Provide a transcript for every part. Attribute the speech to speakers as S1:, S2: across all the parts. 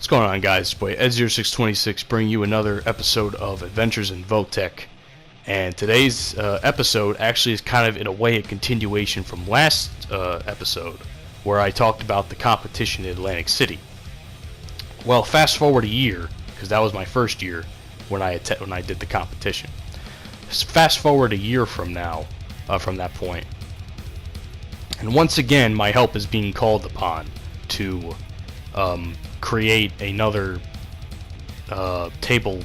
S1: What's going on, guys? Boy, Ed0626 bringing you another episode of Adventures in Votech. And today's episode actually is kind of, in a way, a continuation from last episode, where I talked about the competition in Atlantic City. Well, fast forward a year, because that was my first year when I did the competition. Fast forward a year from now, from that point, and once again, my help is being called upon to create another table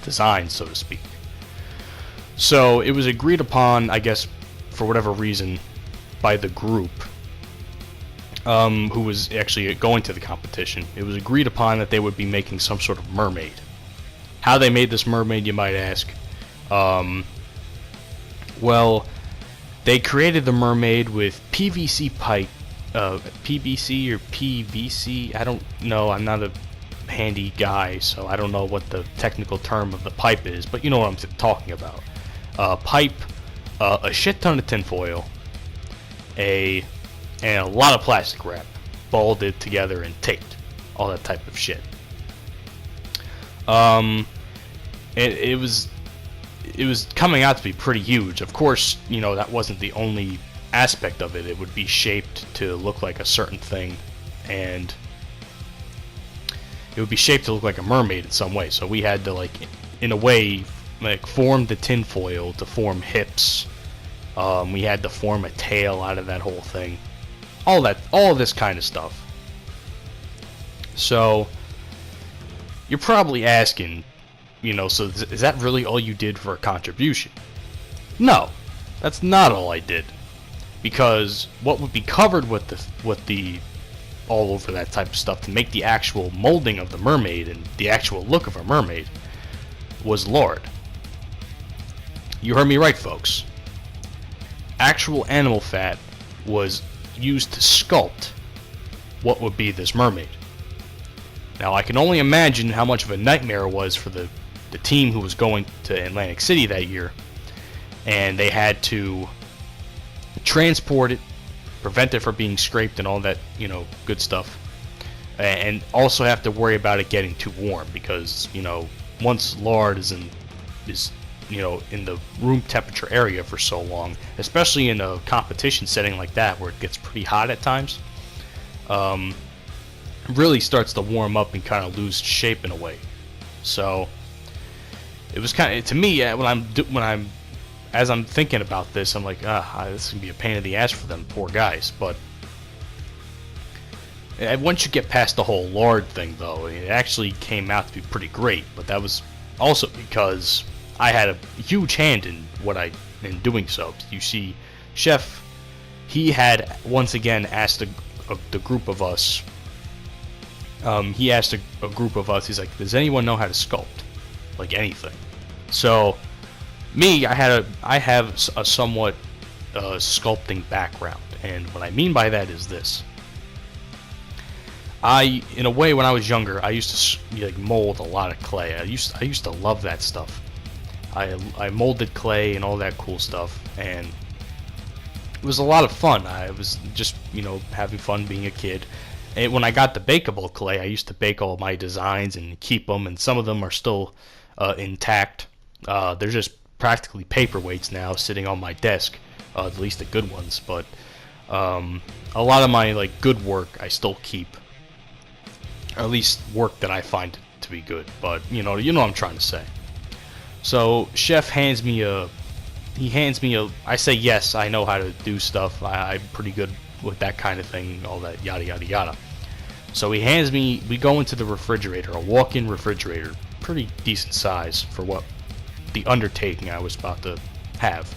S1: design, so to speak. So it was agreed upon, I guess, for whatever reason, by the group who was actually going to the competition. It was agreed upon that they would be making some sort of mermaid. How they made this mermaid, you might ask. Well, they created the mermaid with PVC pipe. PVC or PVC, I don't know, I'm not a handy guy, so I don't know what the technical term of the pipe is, but you know what I'm talking about. Pipe, a shit ton of tinfoil, and a lot of plastic wrap, balled together and taped, all that type of shit. It was coming out to be pretty huge. Of course, you know, that wasn't the only aspect of it. It would be shaped to look like a certain thing, and it would be shaped to look like a mermaid in some way. So we had to, like, in a way, like, form the tinfoil to form hips. We had to form a tail out of that whole thing. All of this kind of stuff. So you're probably asking, you know, so is that really all you did for a contribution? No, that's not all I did. Because what would be covered with the all over that type of stuff to make the actual molding of the mermaid and the actual look of a mermaid was lard. You heard me right, folks. Actual animal fat was used to sculpt what would be this mermaid. Now, I can only imagine how much of a nightmare it was for the team who was going to Atlantic City that year, and they had to transport it, prevent it from being scraped and all that, you know, good stuff, and also have to worry about it getting too warm, because, you know, once lard is you know, in the room temperature area for so long, especially in a competition setting like that where it gets pretty hot at times, it really starts to warm up and kind of lose shape in a way. So it was kind of, to me, as I'm thinking about this, I'm like, this is going to be a pain in the ass for them poor guys. But once you get past the whole lard thing, though, it actually came out to be pretty great. But that was also because I had a huge hand in doing so. You see, Chef, he had once again asked the group of us. He asked a group of us. He's like, "Does anyone know how to sculpt, like anything?" So me, I have a somewhat sculpting background, and what I mean by that is this. In a way, when I was younger, I used to like mold a lot of clay. I used to love that stuff. I molded clay and all that cool stuff, and it was a lot of fun. I was just, you know, having fun being a kid. And when I got the bakeable clay, I used to bake all my designs and keep them, and some of them are still intact. They're just practically paperweights now sitting on my desk, at least the good ones, but a lot of my, like, good work I still keep, or at least work that I find to be good. But you know what I'm trying to say. So Chef hands me I say, yes, I know how to do stuff, I'm pretty good with that kind of thing, all that yada yada yada. So he hands me, we go into the refrigerator, a walk-in refrigerator, pretty decent size for what the undertaking I was about to have.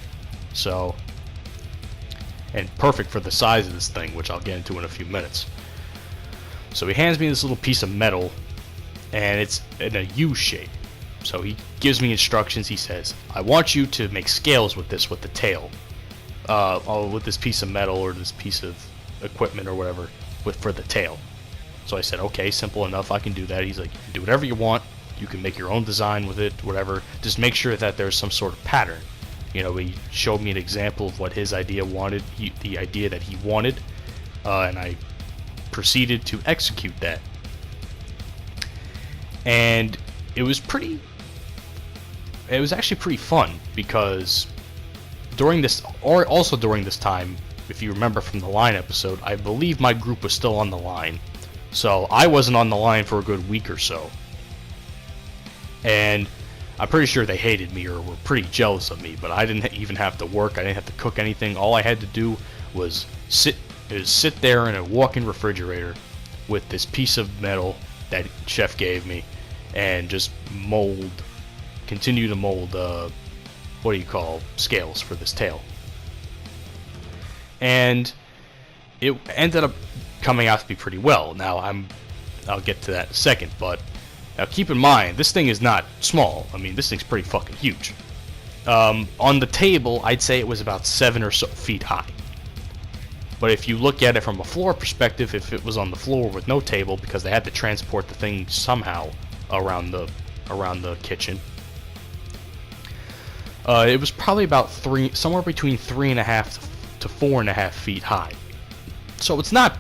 S1: So, and perfect for the size of this thing, which I'll get into in a few minutes. So he hands me this little piece of metal, and it's in a U shape. So he gives me instructions. He says, "I want you to make scales with this, with the tail, with this piece of metal or this piece of equipment or whatever, for the tail." So I said, "Okay, simple enough. I can do that." He's like, "You can do whatever you want. You can make your own design with it, whatever. Just make sure that there's some sort of pattern." You know, he showed me an example of what his idea wanted, the idea that he wanted, and I proceeded to execute that. And it was actually pretty fun, because during this time, if you remember from the line episode, I believe my group was still on the line. So I wasn't on the line for a good week or so. And I'm pretty sure they hated me or were pretty jealous of me, but I didn't even have to work. I didn't have to cook anything. All I had to do was sit there in a walk-in refrigerator with this piece of metal that Chef gave me and just continue to mold, scales for this tail. And it ended up coming out to be pretty well. Now, I'll get to that in a second, but now keep in mind, this thing is not small. I mean, this thing's pretty fucking huge. On the table, I'd say it was about 7 or so feet high. But if you look at it from a floor perspective, if it was on the floor with no table, because they had to transport the thing somehow around the kitchen, it was probably about somewhere between 3.5 to 4.5 feet high. So it's not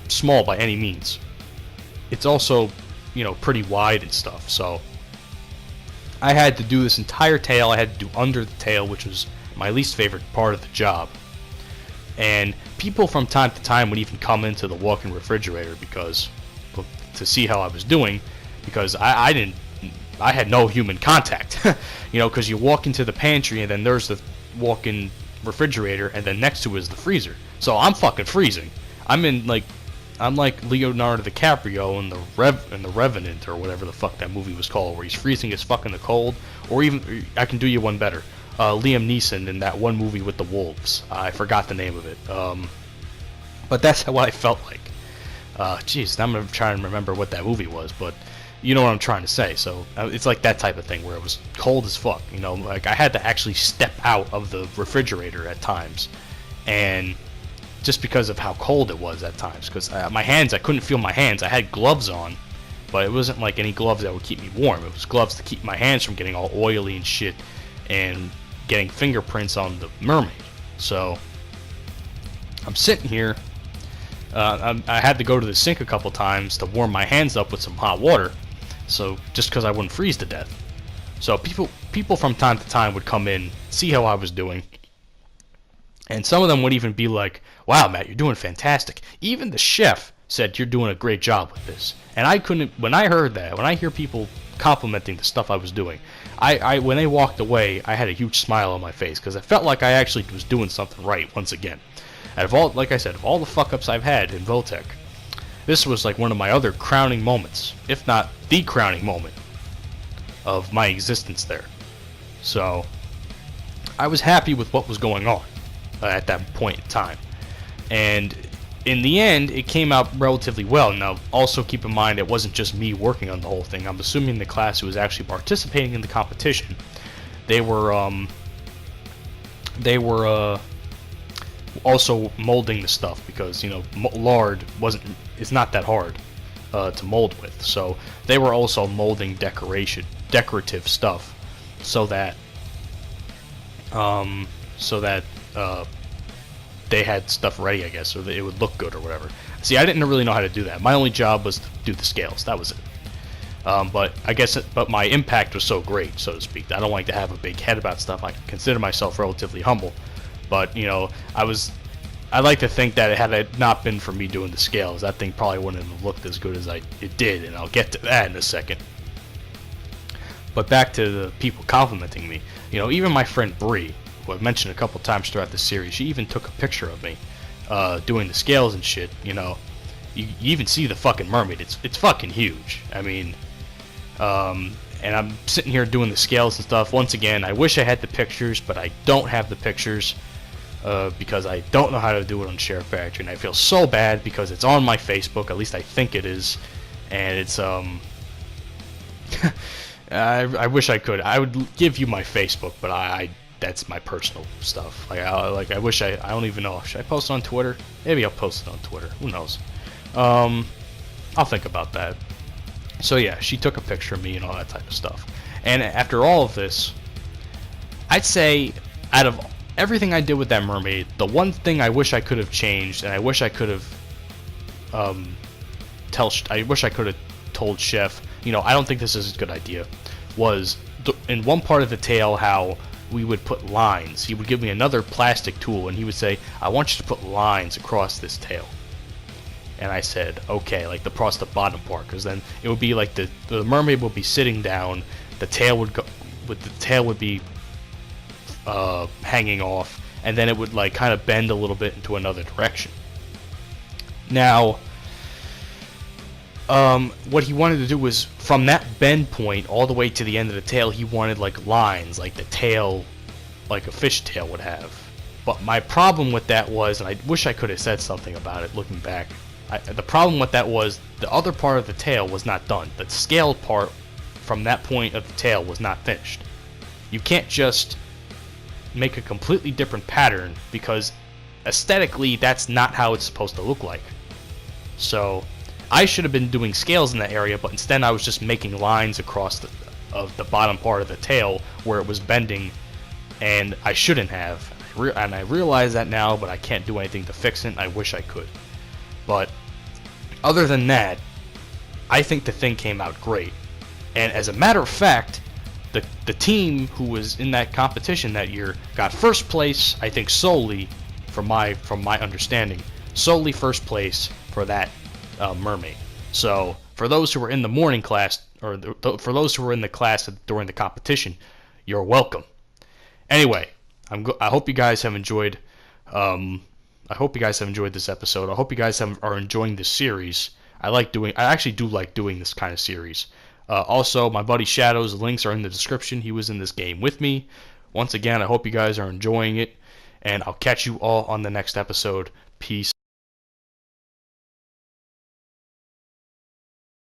S1: small by any means. It's also, pretty wide and stuff. So I had to do this entire tail. I had to do under the tail, which was my least favorite part of the job. And people from time to time would even come into the walk-in refrigerator to see how I was doing, because I had no human contact. Because you walk into the pantry and then there's the walk-in refrigerator, and then next to it is the freezer. So I'm fucking freezing. I'm like Leonardo DiCaprio in the Revenant, or whatever the fuck that movie was called, where he's freezing as fuck in the cold. Or even, I can do you one better, Liam Neeson in that one movie with the wolves. I forgot the name of it. But that's what I felt like. Jeez, I'm gonna try and remember what that movie was, but you know what I'm trying to say. So it's like that type of thing where it was cold as fuck. Like I had to actually step out of the refrigerator at times, and just because of how cold it was at times, because my hands, I couldn't feel my hands. I had gloves on, but it wasn't like any gloves that would keep me warm. It was gloves to keep my hands from getting all oily and shit and getting fingerprints on the mermaid. So I'm sitting here. I had to go to the sink a couple times to warm my hands up with some hot water, so just because I wouldn't freeze to death. So people from time to time would come in, see how I was doing, and some of them would even be like, "Wow, Matt, you're doing fantastic." Even the chef said, "You're doing a great job with this." And when I heard that, when I hear people complimenting the stuff I was doing, when they walked away, I had a huge smile on my face, because I felt like I actually was doing something right once again. And like I said, of all the fuck-ups I've had in Votech, this was like one of my other crowning moments, if not the crowning moment of my existence there. So I was happy with what was going on at that point in time. And in the end, it came out relatively well. Now, also keep in mind, it wasn't just me working on the whole thing. I'm assuming the class who was actually participating in the competition, they were also molding the stuff, because lard it's not that hard to mold with. So they were also molding decorative stuff, so that they had stuff ready, I guess, or that it would look good or whatever. See, I didn't really know how to do that. My only job was to do the scales. That was it. But my impact was so great, so to speak. I don't like to have a big head about stuff. I consider myself relatively humble. But, I like to think that had it not been for me doing the scales, that thing probably wouldn't have looked as good as it did, and I'll get to that in a second. But back to the people complimenting me. Even my friend Bree, who I've mentioned a couple times throughout the series, she even took a picture of me doing the scales and shit. You even see the fucking mermaid. It's fucking huge. I mean, and I'm sitting here doing the scales and stuff. Once again, I wish I had the pictures, but I don't have the pictures. Because I don't know how to do it on Share Factory, and I feel so bad because it's on my Facebook, at least I think it is, and it's I wish I could. I would give you my Facebook, but that's my personal stuff. I wish I don't even know. Should I post it on Twitter? Maybe I'll post it on Twitter. Who knows? I'll think about that. So yeah, she took a picture of me and all that type of stuff. And after all of this, I'd say out of everything I did with that mermaid, the one thing I wish I could have changed, and I wish I could have told Chef I don't think this is a good idea, was in one part of the tail how we would put lines. He would give me another plastic tool, and he would say, I want you to put lines across this tail. And I said, okay, like across the bottom part, because then it would be like the mermaid would be sitting down, the tail would be hanging off, and then it would like kind of bend a little bit into another direction. Now, what he wanted to do was from that bend point all the way to the end of the tail, he wanted like lines, like the tail, like a fish tail would have. But my problem with that was, and I wish I could have said something about it looking back, the problem with that was the other part of the tail was not done. The scaled part from that point of the tail was not finished. You can't just make a completely different pattern, because aesthetically that's not how it's supposed to look like. So I should have been doing scales in that area, but instead I was just making lines across the bottom part of the tail where it was bending, and I shouldn't have. And I realize that now, but I can't do anything to fix it. I wish I could. But other than that, I think the thing came out great. And as a matter of fact, the team who was in that competition that year got first place, I think solely, from my understanding, solely first place for that mermaid. So for those who were in the morning class, or for those who were in the class during the competition, you're welcome. Anyway, I hope you guys have enjoyed. I hope you guys have enjoyed this episode. I hope you guys are enjoying this series. I actually do like doing this kind of series. Also, my buddy Shadows, the links are in the description. He was in this game with me. Once again, I hope you guys are enjoying it, and I'll catch you all on the next episode. Peace.